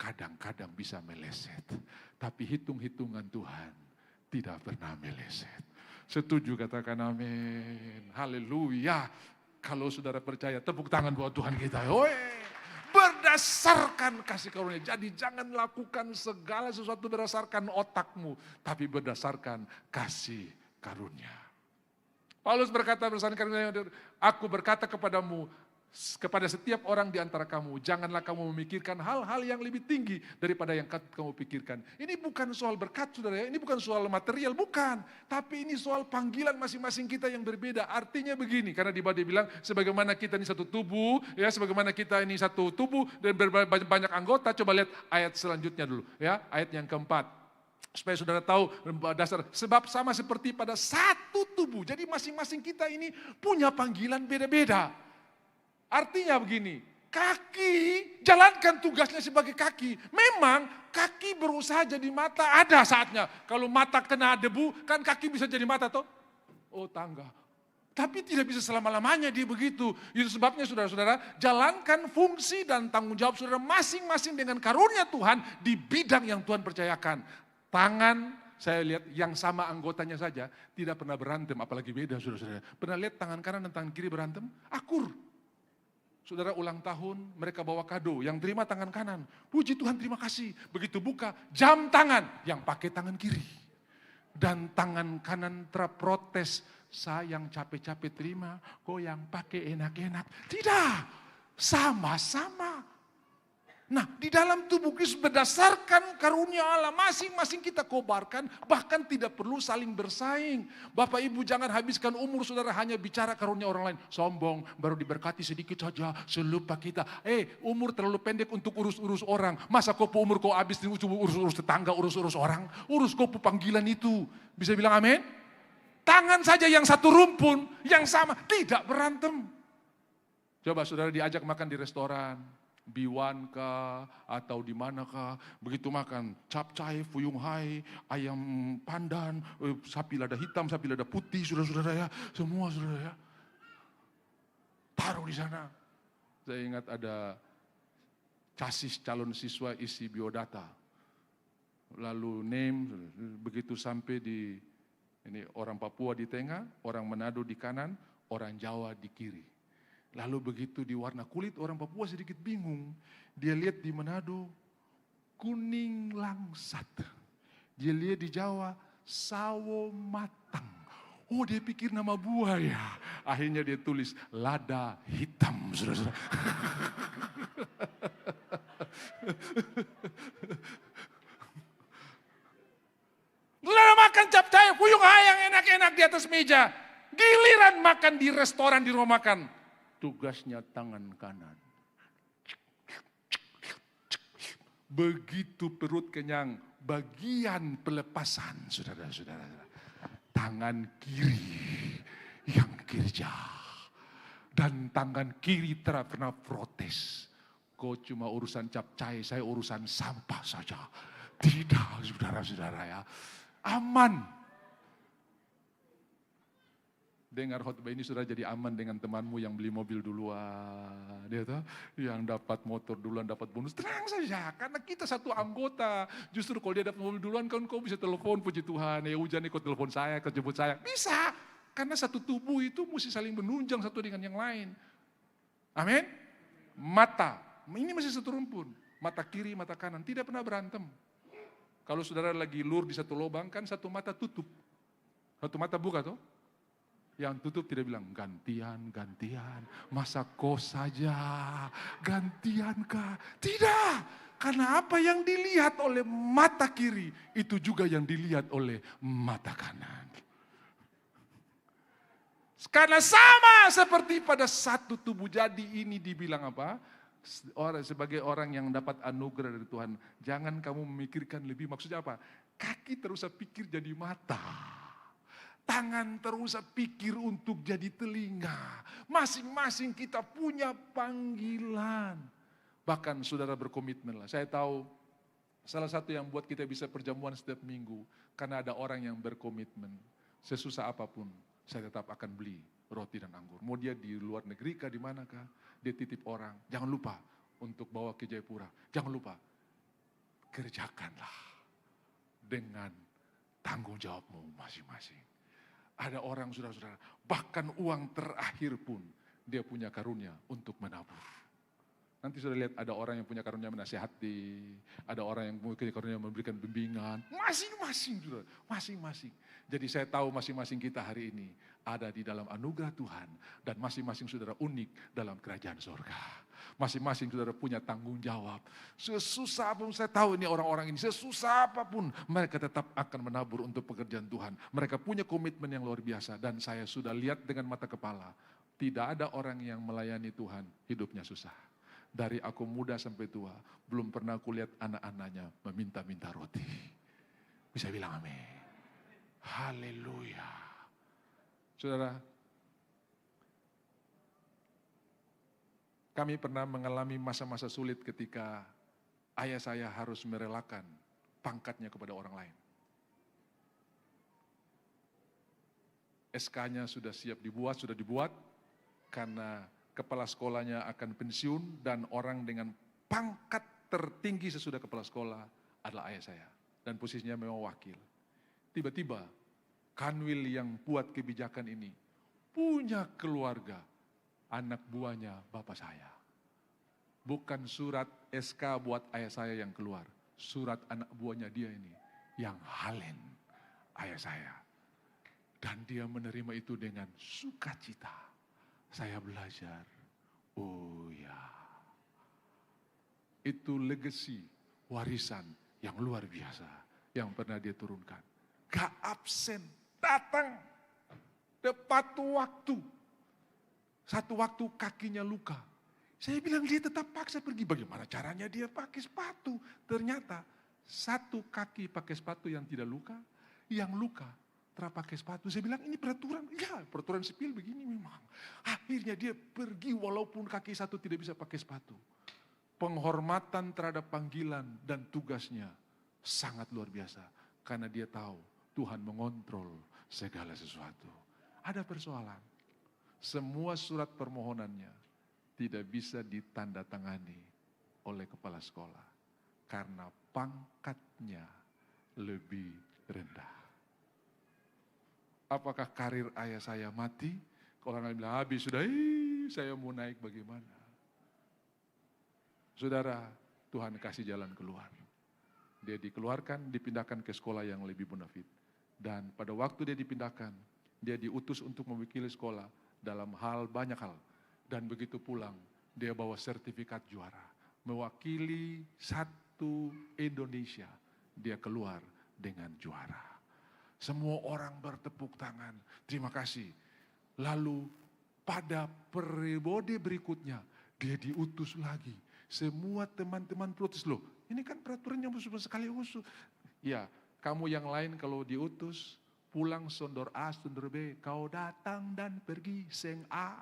kadang-kadang bisa meleset. Tapi hitung-hitungan Tuhan tidak pernah meleset. Setuju, katakan amin. Haleluya. Kalau saudara percaya, tepuk tangan buat Tuhan kita. Berdasarkan kasih karunia. Jadi jangan lakukan segala sesuatu berdasarkan otakmu, tapi berdasarkan kasih karunia. Paulus berkata berdasarkan karunia, aku berkata kepadamu, kepada setiap orang di antara kamu, janganlah kamu memikirkan hal-hal yang lebih tinggi daripada yang kamu pikirkan. Ini bukan soal berkat saudara ya, ini bukan soal material, bukan. Tapi ini soal panggilan masing-masing kita yang berbeda. Artinya begini, karena di bawah dia bilang, sebagaimana kita ini satu tubuh, ya sebagaimana kita ini satu tubuh dan banyak anggota. Coba lihat ayat selanjutnya dulu, ya ayat yang keempat. Supaya saudara tahu dasar, sebab sama seperti pada satu tubuh. Jadi masing-masing kita ini punya panggilan beda-beda. Artinya begini, kaki jalankan tugasnya sebagai kaki. Memang kaki berusaha jadi mata, ada saatnya. Kalau mata kena debu, kan kaki bisa jadi mata toh? Oh tangga. Tapi tidak bisa selama-lamanya dia begitu. Itu sebabnya saudara-saudara, jalankan fungsi dan tanggung jawab saudara masing-masing dengan karunia Tuhan di bidang yang Tuhan percayakan. Tangan, saya lihat yang sama anggotanya saja tidak pernah berantem, apalagi beda saudara-saudara. Pernah lihat tangan kanan dan tangan kiri berantem? Akur. Saudara ulang tahun, mereka bawa kado, yang terima tangan kanan. Puji Tuhan, terima kasih. Begitu buka, jam tangan, yang pakai tangan kiri. Dan tangan kanan terprotes, saya yang capek-capek terima, kok yang pakai enak-enak. Tidak, sama-sama. Nah, di dalam tubuh Kristus berdasarkan karunia Allah, masing-masing kita kobarkan, bahkan tidak perlu saling bersaing. Bapak Ibu jangan habiskan umur saudara hanya bicara karunia orang lain. Sombong, baru diberkati sedikit saja, selupa kita. Umur terlalu pendek untuk urus-urus orang. Masa kau umur kau habis urus-urus tetangga, urus-urus orang. Urus kau panggilan itu. Bisa bilang amin? Tangan saja yang satu rumpun, yang sama, tidak berantem. Coba saudara diajak makan di restoran. Biwan kah atau di mana kah, begitu makan capcay, fuyung hai, ayam pandan, sapi lada hitam, sapi lada putih, saudara-saudara ya, semua saudara ya. Taruh di sana. Saya ingat ada casis calon siswa isi biodata. Lalu name, begitu sampai di ini orang Papua di tengah, orang Manado di kanan, orang Jawa di kiri. Lalu begitu di warna kulit orang Papua sedikit bingung. Dia lihat di Manado kuning langsat. Dia lihat di Jawa sawo matang. Oh dia pikir nama buah ya. Akhirnya dia tulis lada hitam. Saudara-saudara. Saudara makan capcay, fuyung hai yang enak-enak di atas meja. Giliran makan di restoran di rumah makan. Tugasnya tangan kanan. Begitu perut kenyang, bagian pelepasan, saudara-saudara. Tangan kiri yang kerja. Dan tangan kiri tidak pernah protes. Kau cuma urusan capcay, saya urusan sampah saja. Tidak, saudara-saudara ya. Aman. Dengar khotbah ini sudah jadi aman dengan temanmu yang beli mobil duluan, ya toh? Yang dapat motor duluan, dapat bonus. Tenang saja, karena kita satu anggota. Justru kalau dia dapat mobil duluan, kan kau bisa telepon, puji Tuhan. Ya hujan kau telepon saya, kau jemput saya. Bisa, karena satu tubuh itu mesti saling menunjang satu dengan yang lain. Amin. Mata, ini masih satu rumpun. Mata kiri, mata kanan, tidak pernah berantem. Kalau saudara lagi lur di satu lubang, kan satu mata tutup. Satu mata buka toh. Yang tutup tidak bilang, gantian, masa kau saja, gantian kah? Tidak, karena apa yang dilihat oleh mata kiri, itu juga yang dilihat oleh mata kanan. Karena sama seperti pada satu tubuh, jadi ini dibilang apa? Sebagai orang yang dapat anugerah dari Tuhan, jangan kamu memikirkan lebih, maksudnya apa? Kaki terus pikir jadi mata. Tangan terus pikir untuk jadi telinga. Masing-masing kita punya panggilan. Bahkan saudara berkomitmen lah. Saya tahu salah satu yang buat kita bisa perjamuan setiap minggu. Karena ada orang yang berkomitmen. Sesusah apapun saya tetap akan beli roti dan anggur. Mau dia di luar negeri kah, di manakah. Dia titip orang. Jangan lupa untuk bawa ke Jayapura. Jangan lupa. Kerjakanlah dengan tanggung jawabmu masing-masing. Ada orang saudara-saudara, bahkan uang terakhir pun dia punya karunia untuk menabur. Nanti sudah lihat ada orang yang punya karunia menasihati, ada orang yang punya karunia memberikan bimbingan, masing-masing saudara, masing-masing. Jadi saya tahu masing-masing kita hari ini ada di dalam anugerah Tuhan dan masing-masing saudara unik dalam kerajaan surga. Masing-masing saudara punya tanggung jawab. Sesusah apapun, saya tahu ini orang-orang ini, sesusah apapun mereka tetap akan menabur untuk pekerjaan Tuhan. Mereka punya komitmen yang luar biasa dan saya sudah lihat dengan mata kepala. Tidak ada orang yang melayani Tuhan hidupnya susah. Dari aku muda sampai tua, belum pernah aku lihat anak-anaknya meminta-minta roti. Bisa bilang amin. Haleluya. Saudara, kami pernah mengalami masa-masa sulit ketika ayah saya harus merelakan pangkatnya kepada orang lain. SK-nya sudah siap dibuat, sudah dibuat, karena kepala sekolahnya akan pensiun dan orang dengan pangkat tertinggi sesudah kepala sekolah adalah ayah saya. Dan posisinya memang wakil. Tiba-tiba Kanwil yang buat kebijakan ini punya keluarga. Anak buahnya bapak saya. Bukan surat SK buat ayah saya yang keluar. Surat anak buahnya dia ini. Yang halen ayah saya. Dan dia menerima itu dengan sukacita. Saya belajar. Oh ya. Itu legacy, warisan yang luar biasa. Yang pernah dia turunkan. Gak absen, datang. Tepat waktu. Satu waktu kakinya luka. Saya bilang dia tetap paksa pergi. Bagaimana caranya dia pakai sepatu? Ternyata satu kaki pakai sepatu yang tidak luka. Yang luka terpakai sepatu. Saya bilang ini peraturan. Ya peraturan sipil begini memang. Akhirnya dia pergi walaupun kaki satu tidak bisa pakai sepatu. Penghormatan terhadap panggilan dan tugasnya sangat luar biasa. Karena dia tahu Tuhan mengontrol segala sesuatu. Ada persoalan. Semua surat permohonannya tidak bisa ditandatangani oleh kepala sekolah. Karena pangkatnya lebih rendah. Apakah karir ayah saya mati? Kalau orang bilang habis sudah, saya mau naik bagaimana? Saudara, Tuhan kasih jalan keluar. Dia dikeluarkan, dipindahkan ke sekolah yang lebih bonafit. Dan pada waktu dia dipindahkan, dia diutus untuk mewakili sekolah dalam hal banyak hal. Dan begitu pulang, dia bawa sertifikat juara. Mewakili satu Indonesia, dia keluar dengan juara. Semua orang bertepuk tangan, terima kasih. Lalu pada periode berikutnya, dia diutus lagi. Semua teman-teman protes, loh ini kan peraturan yang sekali usul. Ya, kamu yang lain kalau diutus, pulang sondor A, sondor B, kau datang dan pergi seng A.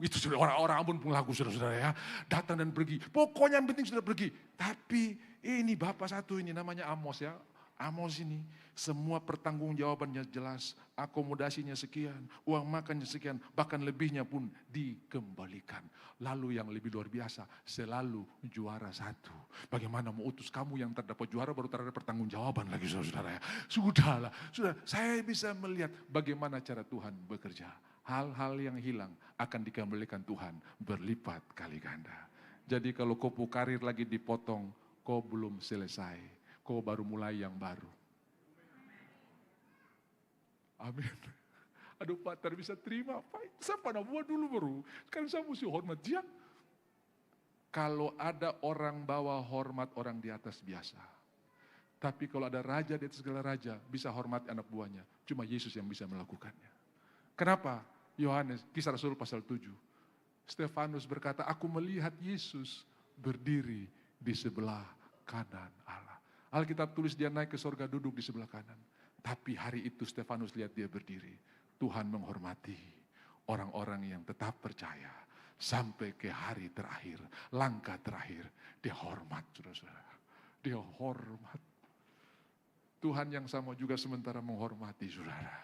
Itu sudah orang-orang Ambon pun lagu saudara-saudara ya. Datang dan pergi. Pokoknya yang penting sudah pergi. Tapi ini bapak satu ini namanya Amos ya. Amos ini semua pertanggungjawabannya jelas. Akomodasinya sekian, uang makannya sekian, bahkan lebihnya pun dikembalikan. Lalu yang lebih luar biasa, selalu juara satu. Bagaimana mau utus kamu yang terdapat juara baru terdapat pertanggungjawaban lagi saudara-saudara ya. Sudahlah, sudah saya bisa melihat bagaimana cara Tuhan bekerja. Hal-hal yang hilang akan dikembalikan Tuhan berlipat kali ganda. Jadi kalau kopu karir lagi dipotong, kau belum selesai. Kau baru mulai yang baru. Amin. Aduh Pak, tak bisa terima. Pak, saya pada buat dulu baru. Kan saya mesti hormat dia. Kalau ada orang bawa hormat orang di atas biasa. Tapi kalau ada raja di atas segala raja, bisa hormat anak buahnya. Cuma Yesus yang bisa melakukannya. Kenapa? Yohanes, Kisah Rasul pasal 7. Stefanus berkata, aku melihat Yesus berdiri di sebelah kanan Allah. Alkitab tulis dia naik ke sorga duduk di sebelah kanan. Tapi hari itu Stefanus lihat dia berdiri. Tuhan menghormati orang-orang yang tetap percaya. Sampai ke hari terakhir, langkah terakhir. Dia hormat, saudara-saudara. Dia hormat. Tuhan yang sama juga sementara menghormati saudara.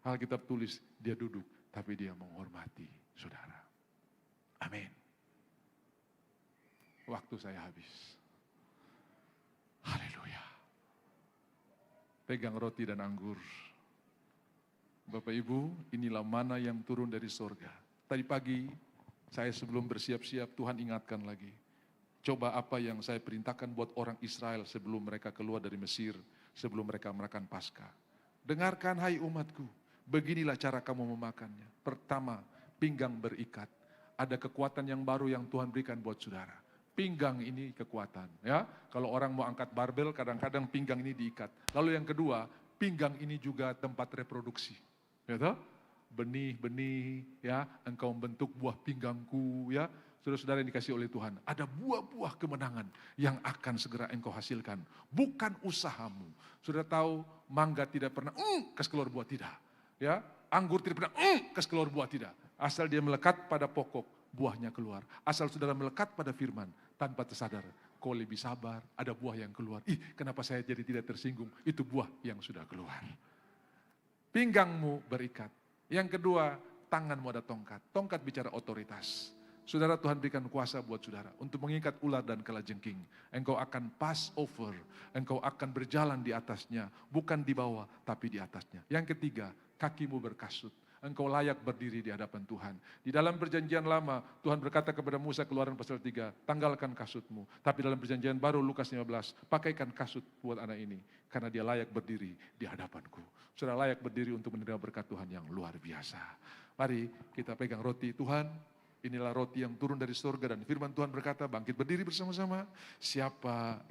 Alkitab tulis dia duduk, tapi dia menghormati saudara. Amin. Waktu saya habis. Haleluya. Pegang roti dan anggur. Bapak Ibu, inilah mana yang turun dari sorga. Tadi pagi, saya sebelum bersiap-siap, Tuhan ingatkan lagi. Coba apa yang saya perintahkan buat orang Israel sebelum mereka keluar dari Mesir, sebelum mereka merayakan Paskah. Dengarkan hai umatku, beginilah cara kamu memakannya. Pertama, pinggang berikat. Ada kekuatan yang baru yang Tuhan berikan buat saudara. Pinggang ini kekuatan, ya. Kalau orang mau angkat barbel, kadang-kadang pinggang ini diikat. Lalu yang kedua, pinggang ini juga tempat reproduksi, ya toh? Benih-benih, ya. Engkau membentuk buah pinggangku, ya. Saudara-saudara yang dikasih oleh Tuhan, ada buah-buah kemenangan yang akan segera engkau hasilkan, bukan usahamu. Sudah tahu, mangga tidak pernah kasih keluar buah, tidak, ya. Anggur tidak pernah kasih keluar buah, tidak. Asal dia melekat pada pokok, buahnya keluar. Asal saudara melekat pada firman, tanpa tersadar, kau lebih sabar, ada buah yang keluar. Kenapa saya jadi tidak tersinggung? Itu buah yang sudah keluar. Pinggangmu berikat. Yang kedua, tanganmu ada tongkat. Tongkat bicara otoritas. Saudara, Tuhan berikan kuasa buat saudara untuk mengikat ular dan kalajengking. Engkau akan pass over, engkau akan berjalan di atasnya, bukan di bawah, tapi di atasnya. Yang ketiga, kakimu berkasut. Engkau layak berdiri di hadapan Tuhan. Di dalam perjanjian lama, Tuhan berkata kepada Musa, Keluaran pasal 3, tanggalkan kasutmu. Tapi dalam perjanjian baru, Lukas 15, pakaikan kasut buat anak ini. Karena dia layak berdiri di hadapanku. Saudara layak berdiri untuk menerima berkat Tuhan yang luar biasa. Mari kita pegang roti Tuhan. Inilah roti yang turun dari surga dan firman Tuhan berkata, bangkit berdiri bersama-sama. Siapa